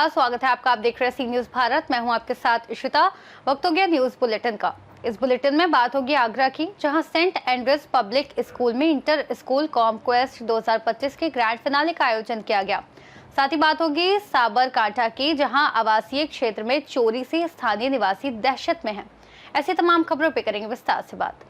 नमस्कार, स्वागत है आपका। आप देख रहे हैं सी न्यूज भारत। मैं हूं आपके साथ इशिता। वक्त हो गया न्यूज बुलेटिन का। इस बुलेटिन में बात होगी आगरा की, जहां सेंट एंड्रयूज पब्लिक स्कूल में इंटर स्कूल कॉन्क्वेस्ट 2025 के ग्रैंड फिनाले का आयोजन किया गया। साथ ही बात होगी साबरकांठा की, जहां आवासीय क्षेत्र में चोरी से स्थानीय निवासी दहशत में हैं। ऐसी तमाम खबरों पर करेंगे विस्तार से बात।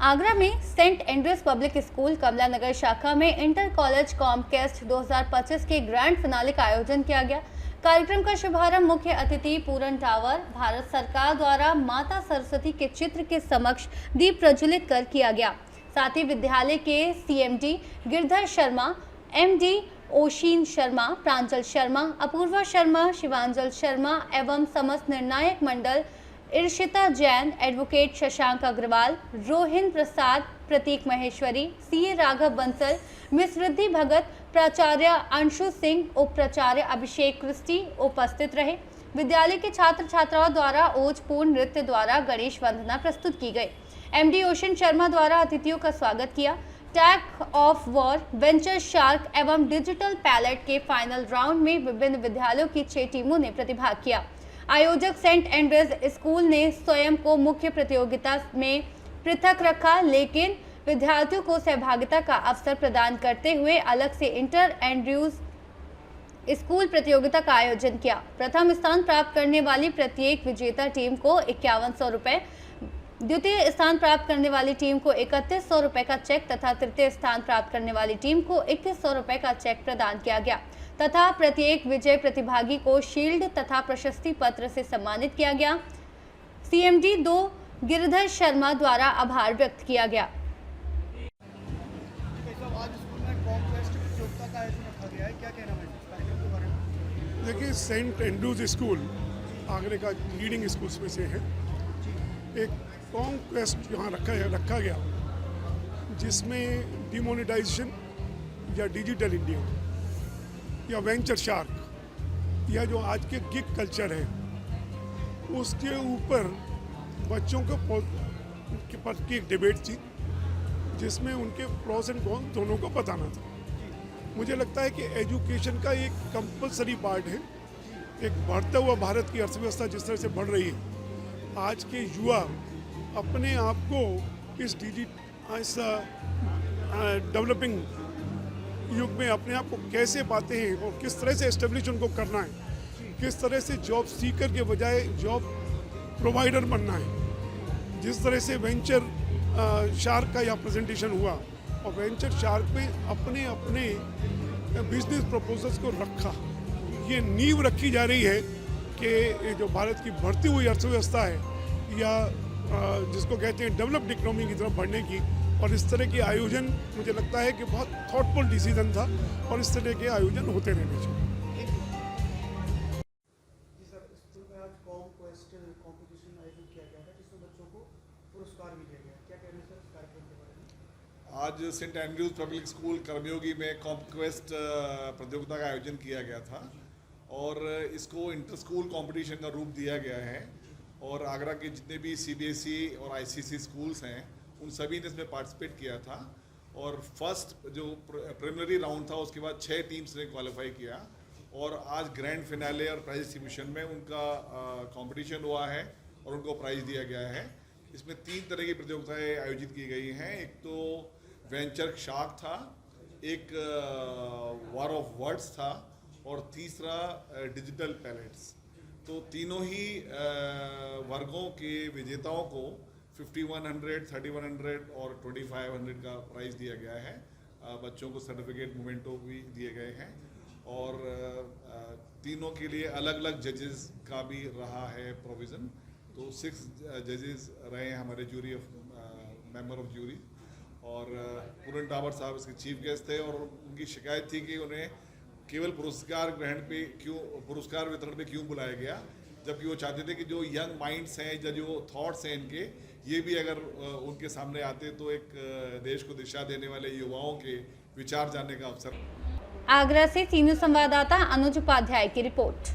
आगरा में सेंट एंड्रयूज पब्लिक स्कूल कमला नगर शाखा में इंटर कॉलेज कॉन्क्वेस्ट 2025 के ग्रैंड फिनाले का आयोजन किया गया। कार्यक्रम का शुभारंभ मुख्य अतिथि पूरन टावर भारत सरकार द्वारा माता सरस्वती के चित्र के समक्ष दीप प्रज्वलित कर किया गया। साथ ही विद्यालय के सीएमडी गिरधर शर्मा, एमडी ओशीन शर्मा, प्रांजल शर्मा, अपूर्वा शर्मा, शिवांजल शर्मा एवं समस्त निर्णायक मंडल, इर्शिता जैन, एडवोकेट शशांक अग्रवाल, रोहिन प्रसाद, प्रतीक महेश्वरी, सीए राघव बंसल, मिस रिद्धि भगत, प्राचार्य अंशु सिंह, उप प्राचार्य अभिषेक क्रिस्टी उपस्थित रहे। विद्यालय के छात्र छात्राओं द्वारा ओजपूर्ण नृत्य द्वारा गणेश वंदना प्रस्तुत की गई। एमडी ओशन शर्मा द्वारा अतिथियों का स्वागत किया। Tag of war, venture shark एवं डिजिटल पैलेट के फाइनल राउंड में विभिन्न विद्यालयों की 6 टीमों ने प्रतिभाग किया। आयोजक सेंट एंड्रयूज स्कूल ने स्वयं को मुख्य प्रतियोगिता में पृथक रखा, लेकिन विद्यार्थियों को सहभागिता का अवसर प्रदान करते हुए अलग से इंटर एंड्रयूज स्कूल प्रतियोगिता का आयोजन किया। प्रथम स्थान प्राप्त करने वाली प्रत्येक विजेता टीम को 5100 रुपए, द्वितीय स्थान प्राप्त करने वाली टीम को 3100 रुपए का चेक तथा तृतीय स्थान प्राप्त करने वाली टीम को 2100 रुपए का चेक प्रदान किया गया तथा प्रत्येक विजय प्रतिभागी को शील्ड तथा प्रशस्ति पत्र से सम्मानित किया गया। सीएमडी 2 गिरधर शर्मा द्वारा आभार व्यक्त किया गया। देखिए, सेंट एंड्रयूज स्कूल आगरे का लीडिंग स्कूल्स में से है। एक कॉन्क्वेस्ट यहाँ रखा गया, जिसमें डिमोनेटाइजेशन या डिजिटल इंडिया या वेंचर शार्क या जो आज के गिग कल्चर है, उसके ऊपर बच्चों के पर की एक डिबेट थी, जिसमें उनके प्रोस एंड कॉन्स दोनों को बताना था। मुझे लगता है कि एजुकेशन का एक कंपलसरी पार्ट है। एक बढ़ता हुआ भारत की अर्थव्यवस्था जिस तरह से बढ़ रही है, आज के युवा अपने आप को इस डेवलपिंग युग में अपने आप को कैसे पाते हैं और किस तरह से एस्टेब्लिश उनको करना है, किस तरह से जॉब सीकर के बजाय जॉब प्रोवाइडर बनना है। जिस तरह से वेंचर शार्क का यहाँ प्रेजेंटेशन हुआ और वेंचर शार्क में अपने अपने बिजनेस प्रपोजल्स को रखा, ये नींव रखी जा रही है कि जो भारत की बढ़ती हुई अर्थव्यवस्था है या जिसको कहते हैं डेवलप्ड इकोनॉमी की तरफ बढ़ने की, और इस तरह के आयोजन मुझे लगता है कि बहुत थॉटफुल डिसीजन था और इस तरह के आयोजन होते रहने चाहिए। आज सेंट एंड्रयूज पब्लिक स्कूल कर्मयोगी में कॉन्क्वेस्ट प्रतियोगिता का आयोजन किया गया था और इसको इंटर स्कूल कंपटीशन का रूप दिया गया है। और आगरा के जितने भी सीबीएसई और आईसीएसई स्कूल्स हैं, उन सभी ने इसमें पार्टिसिपेट किया था। और फर्स्ट जो प्रिलिमिनरी राउंड था, उसके बाद 6 टीम्स ने क्वालिफाई किया और आज ग्रैंड फिनाले और प्राइज डिस्ट्रीब्यूशन में उनका कंपटीशन हुआ है और उनको प्राइज़ दिया गया है। इसमें 3 तरह की प्रतियोगिताएं आयोजित की गई हैं। एक तो वेंचर शार्क था, एक वॉर ऑफ वर्ड्स था और तीसरा डिजिटल पैलेट्स। तो तीनों ही वर्गों के विजेताओं को 5100, 3100 और 2500 का प्राइज़ दिया गया है। बच्चों को सर्टिफिकेट मोमेंटो भी दिए गए हैं और तीनों के लिए अलग अलग जजेस का भी रहा है प्रोविज़न। तो 6 जजेस रहे हैं हमारे jury of member of jury और पूरन टावर साहब इसके चीफ गेस्ट थे। और उनकी शिकायत थी कि उन्हें केवल पुरस्कार वितरण पे क्यों बुलाया गया, जबकि वो चाहते थे कि जो यंग माइंड्स हैं या जो थॉट्स हैं इनके, ये भी अगर उनके सामने आते तो एक देश को दिशा देने वाले युवाओं के विचार जानने का अवसर। आगरा से सी न्यूज संवाददाता अनुज उपाध्याय की रिपोर्ट।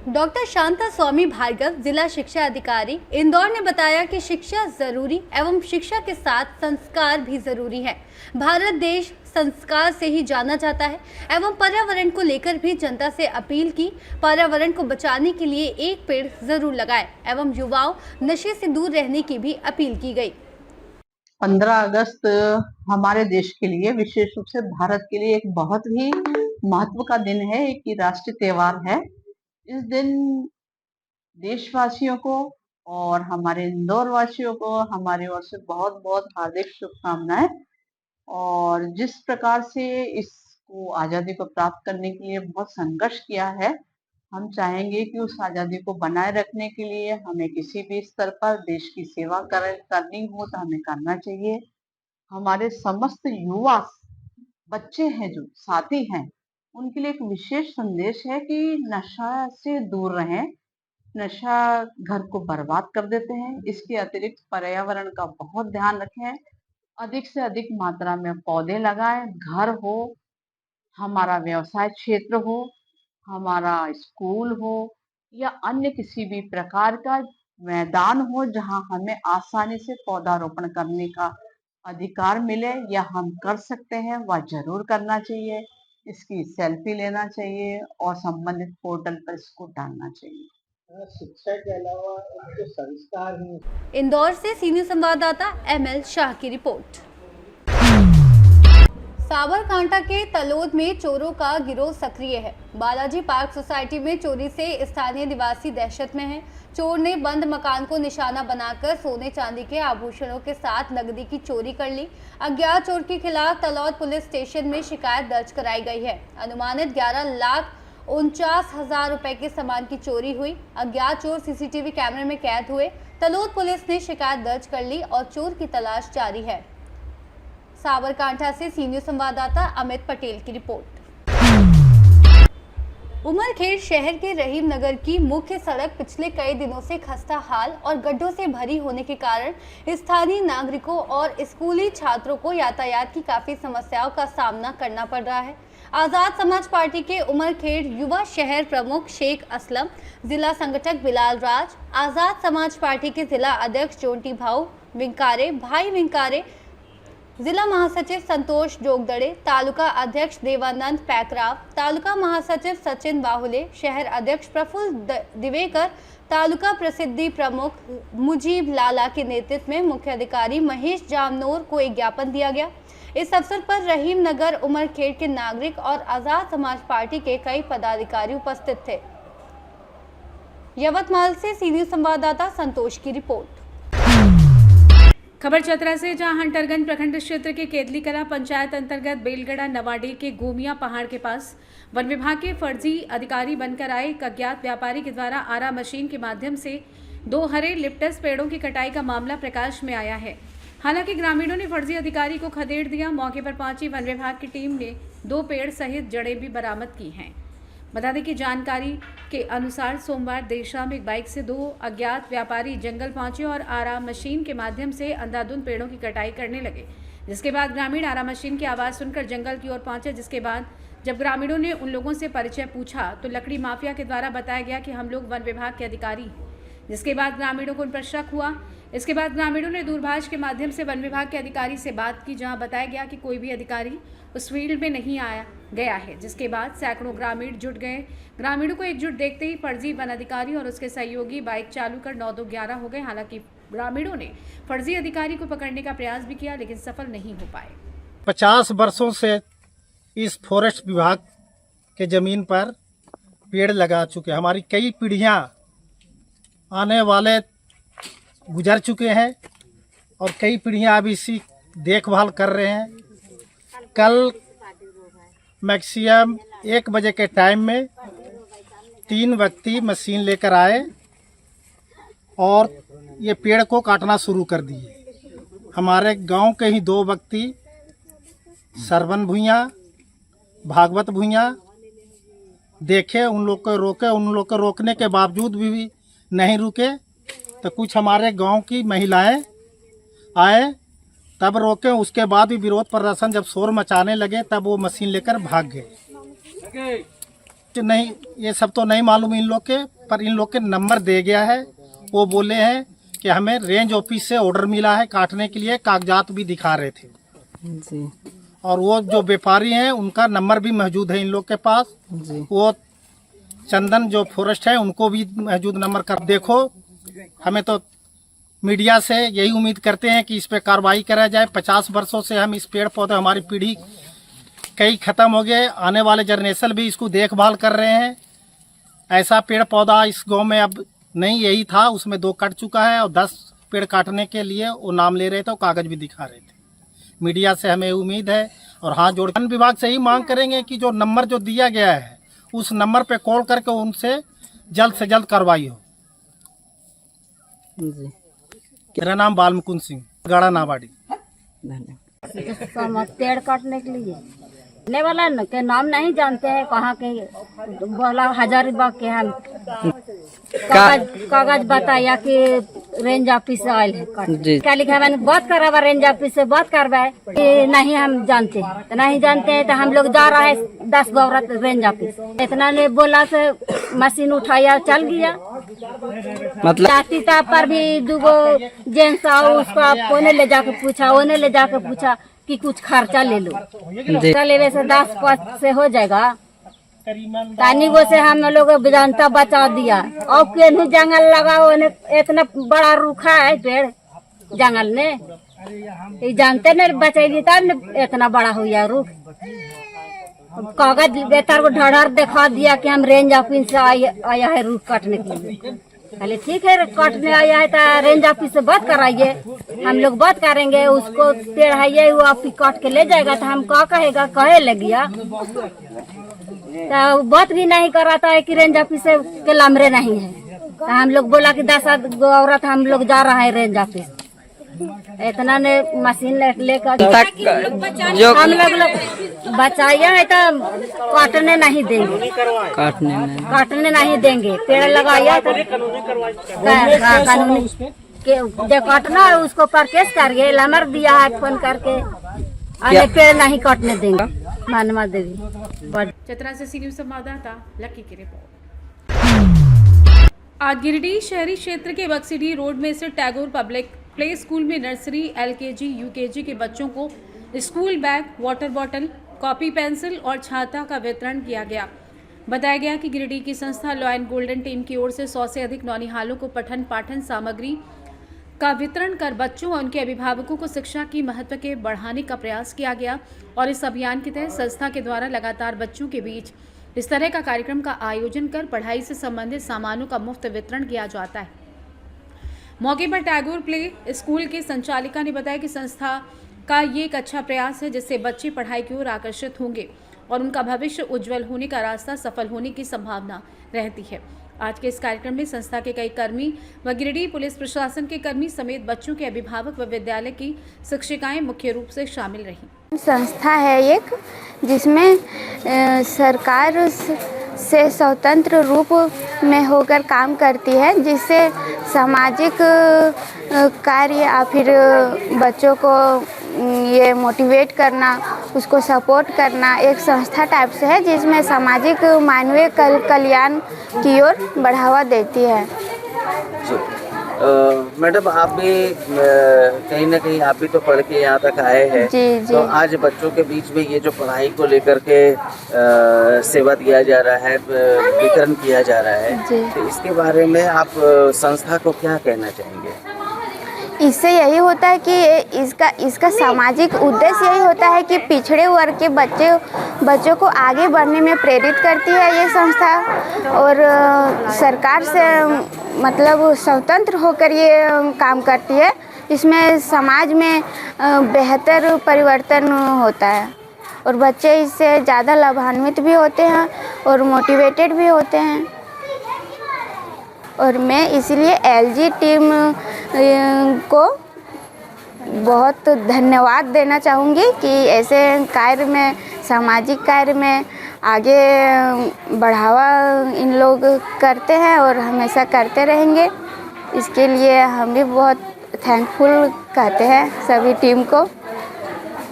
डॉक्टर शांता स्वामी भार्गव, जिला शिक्षा अधिकारी इंदौर ने बताया कि शिक्षा जरूरी एवं शिक्षा के साथ संस्कार भी जरूरी है। भारत देश संस्कार से ही जाना जाता है एवं पर्यावरण को लेकर भी जनता से अपील की पर्यावरण को बचाने के लिए एक पेड़ जरूर लगाएं एवं युवाओं नशे से दूर रहने की भी अपील की गई। 15 अगस्त हमारे देश के लिए, विशेष रूप से भारत के लिए एक बहुत ही महत्व का दिन है, एक राष्ट्रीय त्योहार है। इस दिन देशवासियों को और हमारे इंदौर वासियों को हमारी ओर से बहुत बहुत हार्दिक शुभकामनाएं। और जिस प्रकार से इसको आजादी को प्राप्त करने के लिए बहुत संघर्ष किया है, हम चाहेंगे कि उस आजादी को बनाए रखने के लिए हमें किसी भी स्तर पर देश की सेवा करनी हो तो हमें करना चाहिए। हमारे समस्त युवा बच्चे हैं जो साथी हैं, उनके लिए एक विशेष संदेश है कि नशा से दूर रहें। नशा घर को बर्बाद कर देते हैं। इसके अतिरिक्त पर्यावरण का बहुत ध्यान रखें। अधिक से अधिक मात्रा में पौधे लगाएं। घर हो, हमारा व्यवसाय क्षेत्र हो, हमारा स्कूल हो या अन्य किसी भी प्रकार का मैदान हो जहां हमें आसानी से पौधारोपण करने का अधिकार मिले या हम कर सकते हैं, वह जरूर करना चाहिए। इसकी सेल्फी लेना चाहिए और संबंधित पोर्टल पर इसको डालना चाहिए। शिक्षा के अलावा उनके संस्कार ही। इंदौर से सीनियर संवाददाता ML शाह की रिपोर्ट। साबरकांठा के तलोद में चोरों का गिरोह सक्रिय है। बालाजी पार्क सोसाइटी में चोरी से स्थानीय निवासी दहशत में हैं। चोर ने बंद मकान को निशाना बनाकर सोने चांदी के आभूषणों के साथ नकदी की चोरी कर ली। अज्ञात चोर के खिलाफ तलौद पुलिस स्टेशन में शिकायत दर्ज कराई गई है। अनुमानित 11,49,000 रुपए के सामान की चोरी हुई। अज्ञात चोर सीसीटीवी कैमरे में कैद हुए। तलौद पुलिस ने शिकायत दर्ज कर ली और चोर की तलाश जारी है। साबरकांठा से सीनियर संवाददाता अमित पटेल की रिपोर्ट। उमरखेड़ शहर के रहीम नगर की मुख्य सड़क पिछले कई दिनों से खस्ता हाल और गड्ढों से भरी होने के कारण स्थानीय नागरिकों और स्कूली छात्रों को यातायात की काफी समस्याओं का सामना करना पड़ रहा है। आजाद समाज पार्टी के उमरखेड़ युवा शहर प्रमुख शेख असलम, जिला संगठक बिलाल राज, आजाद समाज पार्टी के जिला अध्यक्ष जोंटी भाई विंकारे, जिला महासचिव संतोष जोगदड़े, तालुका अध्यक्ष देवानंद पैकराव, तालुका महासचिव सचिन बाहुले, शहर अध्यक्ष प्रफुल्ल दिवेकर, तालुका प्रसिद्धि प्रमुख मुजीब लाला के नेतृत्व में मुख्य अधिकारी महेश जामनोर को एक ज्ञापन दिया गया। इस अवसर पर रहीम नगर उमरखेड़ के नागरिक और आजाद समाज पार्टी के कई पदाधिकारी उपस्थित थे। यवतमाल से सीनियर संवाददाता संतोष की रिपोर्ट। खबर चतरा से, जहां हंटरगंज प्रखंड क्षेत्र के केदली कला पंचायत अंतर्गत बेलगड़ा नवाडी के गोमिया पहाड़ के पास वन विभाग के फर्जी अधिकारी बनकर आए एक अज्ञात व्यापारी के द्वारा आरा मशीन के माध्यम से 2 हरे लिप्टस पेड़ों की कटाई का मामला प्रकाश में आया है। हालांकि ग्रामीणों ने फर्जी अधिकारी को खदेड़ दिया। मौके पर पहुंची वन विभाग की टीम ने 2 पेड़ सहित जड़ें भी बरामद की हैं। बता दें कि जानकारी के अनुसार सोमवार देर शाम एक बाइक से 2 अज्ञात व्यापारी जंगल पहुंचे और आरा मशीन के माध्यम से अंधाधुंध पेड़ों की कटाई करने लगे, जिसके बाद ग्रामीण आरा मशीन की आवाज़ सुनकर जंगल की ओर पहुंचे। जिसके बाद जब ग्रामीणों ने उन लोगों से परिचय पूछा तो लकड़ी माफिया के द्वारा बताया गया कि हम लोग वन विभाग के अधिकारी हैं। जिसके बाद ग्रामीणों को उन पर शक हुआ। इसके बाद ग्रामीणों ने दूरभाष के माध्यम से वन विभाग के अधिकारी से बात की, जहां बताया गया कि कोई भी अधिकारी उस फील्ड में नहीं आया गया है। जिसके बाद सैकड़ों ग्रामीण जुट गए। ग्रामीणों को एकजुट देखते ही फर्जी वन अधिकारी और उसके सहयोगी बाइक चालू कर 9-2-11 हो गए। हालांकि ग्रामीणों ने फर्जी अधिकारी को पकड़ने का प्रयास भी किया, लेकिन सफल नहीं हो पाए। 50 वर्षों से इस फॉरेस्ट विभाग के जमीन पर पेड़ लगा चुके। हमारी कई पीढ़ियां आने वाले गुजर चुके हैं और कई पीढ़ियां अभी इसी देखभाल कर रहे हैं। कल मैक्सिमम 1 बजे के टाइम में 3 व्यक्ति मशीन लेकर आए और ये पेड़ को काटना शुरू कर दिए। हमारे गांव के ही 2 व्यक्ति सरवन भुइयाँ, भागवत भुइयाँ देखे, उन लोग को रोके। उन लोग को रोकने के बावजूद भी नहीं रुके तो कुछ हमारे गांव की महिलाएं आए, तब रोके। उसके बाद भी विरोध प्रदर्शन जब शोर मचाने लगे तब वो मशीन लेकर भाग गए। नहीं, ये सब तो नहीं मालूम इन लोग के, पर इन लोग के नंबर दे गया है। वो बोले हैं कि हमें रेंज ऑफिस से ऑर्डर मिला है काटने के लिए, कागजात भी दिखा रहे थे जी और वो जो व्यापारी हैं उनका नंबर भी मौजूद है इन लोग के पास जी। वो चंदन जो फॉरेस्ट है उनको भी मौजूद नंबर कर। देखो, हमें तो मीडिया से यही उम्मीद करते हैं कि इस पे कार्रवाई करा जाए। 50 वर्षों से हम इस पेड़ पौधे, हमारी पीढ़ी कई खत्म हो गए, आने वाले जनरेशन भी इसको देखभाल कर रहे हैं। ऐसा पेड़ पौधा इस गांव में अब नहीं, यही था, उसमें 2 कट चुका है और 10 पेड़ काटने के लिए वो नाम ले रहे थे और कागज भी दिखा रहे थे। मीडिया से हमें उम्मीद है और हाथ जोड़ वन विभाग से ही मांग करेंगे कि जो नंबर जो दिया गया है उस नंबर पे कॉल करके उनसे जल्द से जल्द कार्रवाई हो। जी मेरा नाम बालमुकुंद सिंह, गड़ा नावाड़ी। धन्यवाद। पेड़ काटने के लिए ने वाला न के नाम नहीं जानते हैं, कहाँ के बोला हजारीबाग के हम कागज बताया कि रेंज ऑफिस से आयल है जी। क्या लिखा, मैंने बात करा रेंज ऑफिस से बात करवाए कि नहीं हम जानते हैं, तो नहीं जानते हैं तो हम लोग जा रहा है 10 गो औरत रेंज ऑफिस। इतना ने बोला से मशीन उठाया चल गया। मतलब जाती था पर भी 2 गो जेंट्स आओ, उसका ओने ले जाके पूछा कि कुछ खर्चा ले लो, जी। लेवे से 10-5 से हो जाएगा। तानी गो से हम लोग जनता बचा दिया और केनू जंगल लगा, इतना बड़ा रूखा है पेड़ जंगल ने, ये जानते न बचेगी तब न इतना बड़ा हुआ रूख। कागज बेहतर को ढड़र दिखा दिया कि हम रेंज ऑफिस से आया है रूख काटने के लिए। पहले ठीक है, काटने आया है तो रेंज ऑफिस से बात कराइए, हम लोग बात करेंगे। उसको पेड़ है वो आप काट के ले जाएगा तो हम क्या कहेगा, कहे लगिया तो बात भी नहीं कराता है कि रेंज ऑफिस के लामरे नहीं है। तो हम लोग बोला कि 10 गो औरत हम लोग जा रहा है रेंज ऑफिस। इतना ने मशीन लेकर जो हम लोग बचाया है तो काटने नहीं देंगे, काटने नहीं देंगे। पेड़ लगाया तो कानूनी जो काटना है उसको परकेस करके नंबर दिया है फोन करके, अन्य पेड़ नहीं काटने देंगे। मानमा देवी, चतरा से सी न्यूज संवाददाता लकी की रिपोर्ट। आज गिरिडीह शहरी क्षेत्र के बक्सीडी रोड में स्थित टैगोर पब्लिक प्ले स्कूल में नर्सरी, LKG, UKG के बच्चों को school bag, water bottle, copy, pencil और छाता का वितरण किया गया। बताया गया कि गिरिडीह की संस्था लॉ एंड गोल्डन टीम की ओर से 100 से अधिक नौनिहालों को पठन पाठन सामग्री का वितरण कर बच्चों और उनके अभिभावकों को शिक्षा की महत्व के बढ़ाने का प्रयास किया गया और इस अभियान के तहत संस्था के द्वारा लगातार बच्चों के बीच इस तरह का कार्यक्रम का आयोजन कर पढ़ाई से संबंधित सामानों का मुफ्त वितरण किया जाता है। मौके पर टैगोर प्ले स्कूल के संचालिका ने बताया कि संस्था का ये एक अच्छा प्रयास है जिससे बच्चे पढ़ाई की ओर आकर्षित होंगे और उनका भविष्य उज्जवल होने का रास्ता सफल होने की संभावना रहती है। आज के इस कार्यक्रम में संस्था के कई कर्मी व गिरिडीह पुलिस प्रशासन के कर्मी समेत बच्चों के अभिभावक व विद्यालय की शिक्षिकाएं मुख्य रूप से शामिल रहीं। संस्था है एक जिसमें सरकार से स्वतंत्र रूप में होकर काम करती है, जिससे सामाजिक कार्य या फिर बच्चों को ये मोटिवेट करना, उसको सपोर्ट करना एक संस्था टाइप से है जिसमें सामाजिक मानवीय कल्याण की ओर बढ़ावा देती है। मैडम, आप भी कहीं ना कहीं आप भी तो पढ़ के यहाँ तक आए हैं। जी जी। तो आज बच्चों के बीच में ये जो पढ़ाई को लेकर के सेवा दिया जा रहा है, वितरण किया जा रहा है, तो इसके बारे में आप संस्था को क्या कहना चाहेंगे? इससे यही होता है कि इसका सामाजिक उद्देश्य यही होता है कि पिछड़े वर्ग के बच्चों को आगे बढ़ने में प्रेरित करती है ये संस्था और सरकार से मतलब स्वतंत्र होकर ये काम करती है। इसमें समाज में बेहतर परिवर्तन होता है और बच्चे इससे ज़्यादा लाभान्वित भी होते हैं और मोटिवेटेड भी होते हैं। और मैं इसलिए LG टीम को बहुत धन्यवाद देना चाहूँगी कि ऐसे कार्य में, सामाजिक कार्य में आगे बढ़ावा इन लोग करते हैं और हमेशा करते रहेंगे। इसके लिए हम भी बहुत थैंकफुल कहते हैं सभी टीम को।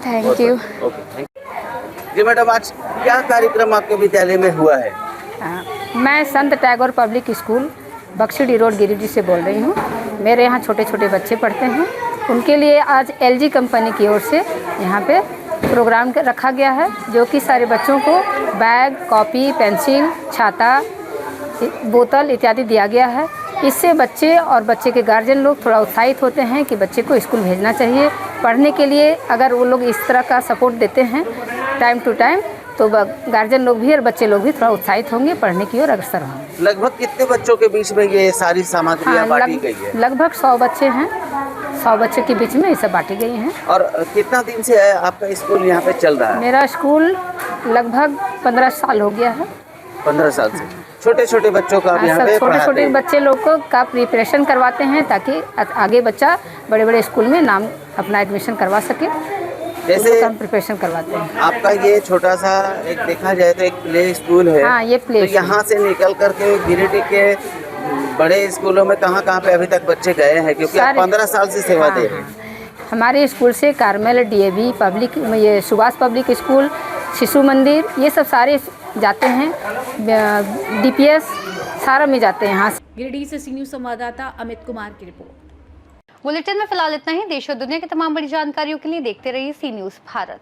Thank you. जी मैडम, आज क्या कार्यक्रम आपके विद्यालय में हुआ है? मैं Sant Tagore public school Bakshidih road Giridih से बोल रही हूँ। मेरे यहाँ छोटे छोटे बच्चे पढ़ते हैं, उनके लिए आज LG कंपनी की ओर से यहाँ पे प्रोग्राम रखा गया है, जो कि सारे बच्चों को बैग, कॉपी, पेंसिल, छाता, बोतल इत्यादि दिया गया है। इससे बच्चे और बच्चे के गार्जियन लोग थोड़ा उत्साहित होते हैं कि बच्चे को स्कूल भेजना चाहिए पढ़ने के लिए। अगर वो लोग इस तरह का सपोर्ट देते हैं टाइम टू टाइम, तो गार्जियन लोग भी और बच्चे लोग भी थोड़ा उत्साहित होंगे, पढ़ने की ओर अग्रसर होंगे। लगभग कितने बच्चों के बीच में ये सारी सामग्रियाँ बांटी गई है? लगभग 100 बच्चे हैं, 100 बच्चे के बीच में ये सब बांटी गई हैं। और कितना दिन से आपका स्कूल यहाँ पे चल रहा है? मेरा स्कूल लगभग 15 साल हो गया है। 15 साल से छोटे छोटे बच्चों का यहाँ पे छोटे छोटे बच्चे लोग को का प्रिपरेशन करवाते हैं, ताकि आगे बच्चा बड़े बड़े स्कूल में नाम अपना एडमिशन करवा सके। जैसे हम प्रिपरेशन करवाते हैं। आपका ये छोटा सा एक देखा जाए तो एक प्ले स्कूल है। हाँ, ये प्ले तो यहाँ से निकल करके गिरिडीह के बड़े स्कूलों में कहाँ कहाँ पे अभी तक बच्चे गए हैं? क्योंकि आप 15 साल से सेवा दे रहे हैं। हमारे स्कूल से कार्मेल, DAV पब्लिक, ये सुभाष पब्लिक स्कूल, शिशु मंदिर, ये सब सारे जाते हैं। DPS सारा में जाते हैं यहाँ से। गिरिडीह से सी न्यूज़ संवाददाता अमित कुमार की रिपोर्ट। बुलेटिन में फिलहाल इतना ही। देश और दुनिया की तमाम बड़ी जानकारियों के लिए देखते रहिए सी न्यूज़ भारत।